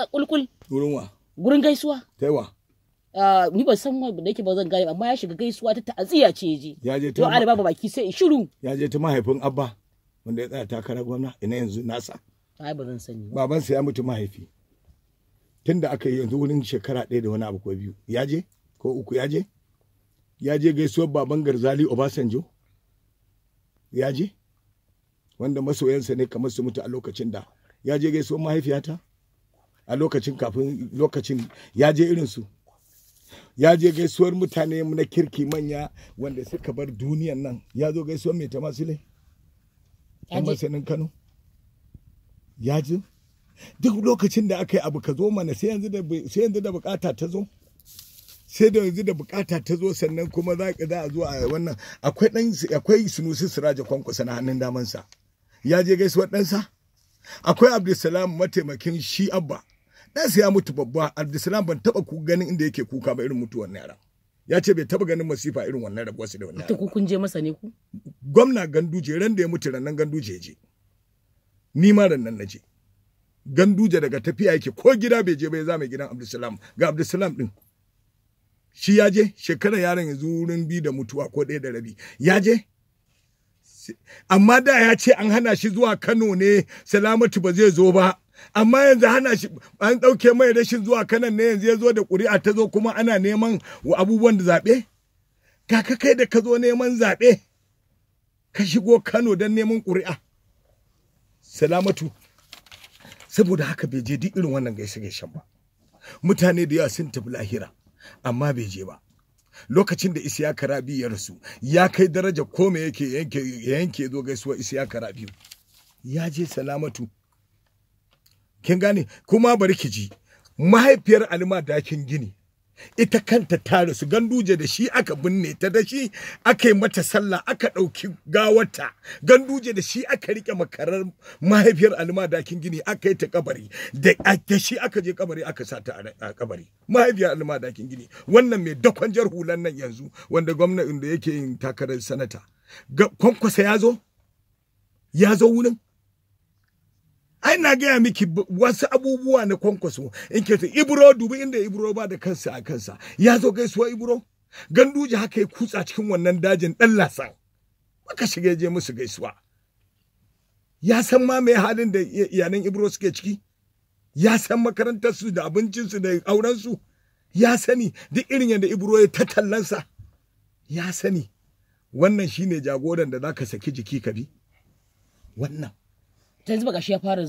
kulkul. Gurin wa? Gurin gaisuwa. Taiwa. Ni ban san da yake ba zan gane amma ya shiga gaisuwa ta ta'aziyya ce je. Ya je ta Alibaba baki sai shiru. Ya je ta mahaifin Abba wanda ya tsaya takarar gwamna ina yanzu nasa. Ai ba zan sani ba. Babansa ya mutu mahaifi. Tunda aka yi yanzu wurin shekara 1 da wani abu ko 2. Ya je ko 3 ya je? Ya je gaisuwar baban Garzali Obasanjo? Ya je? Wanda masoyansa ne kamar su mutu a lokacin da. Ya je gaisuwar mahaifiyata? A lokacin kafin lokacin ya je irin su. Ya je gaisuwar mutane na kirki manya wanda suka bar duniyan nan. Ya zo gaisuwar mai ta masule? Yan masanin Kano? Ya je? Duk lokacin da aka yi abu ka zo mana sai yanzu da bukata ta zo. Sai da yanzu da bukata ta zo sannan kuma za a zo a wannan akwai Sunusi Siraja Kwankwasa na hannun damansa. Ya je gaisuwar ɗansa? Akwai Abdulsalam mataimakin shi Abba. Ɗansa ya mutu babba. Abdulsalam ban taɓa ganin inda yake kuka ba irin mutuwar yara. Ya ce bai taɓa ganin masifa irin wannan rabuwarsu da wannan yara. Ku kun je masa ne ku? Gwamna Ganduje ran da ya mutu rannan Ganduje ya je. Ni ma rannan na je. Ganduje daga tafiya yake ko gida bai je bai za mai gidan Abdulsalam. Ga Abdulsalam din. Shi ya je shekarar yaron yanzu wurin 2 da mutuwa ko 1 da rabi. Ya je? Amma da ya ce an hana shi zuwa Kano ne Salamatu ba zai zo ba. Amma yanzu hana shi an ɗauke mai rashin zuwa Kano ne yanzu ya zo da ƙuri'a ta zo kuma ana neman abubuwan da zaɓe? Kaka kai da ka zo neman zaɓe ka shigo Kano don neman ƙuri'a. Salamatu saboda haka bai je duk irin wannan gaishe-gaishen ba. Mutane da yawa sun tafi lahira amma bai je ba. Lokacin da Isiyaka Rabi ya rasu ya kai daraja ko me yake yanke zo gaisuwa Isiyaka Rabi. Ya je Salamatu. Kin gane kuma bari ki ji mahaifiyar Alima dakin gini ita kanta ta rasu Ganduje da shi aka binne ta da shi aka yi mata sallah aka ɗauki gawarta Ganduje da shi aka rike makarar mahaifiyar Alima dakin gini aka yi ta kabari da shi aka je kabari aka sa ta a kabari mahaifiyar Alima dakin gini wannan mai dakon jar hulan nan yanzu wanda gwamnatin da yake yin takarar sanata Kwankwasa ya zo wurin. Ai na gaya miki wasu abubuwa na Kwankwaso in ke Ibro dubi inda Ibro ba da kansa a kansa ya zo gaisuwa Ibro Ganduje haka ya kutsa cikin wannan dajin dan lasan baka shige je musu gaisuwa ya san ma me halin da iyalan Ibro suke ciki ya san makarantar su da abincin su da auren su ya sani duk irin yanda Ibro ya tattallansa ya sani wannan shine jagoran da zaka saki jiki ka bi wannan yanzu baka shi ya fara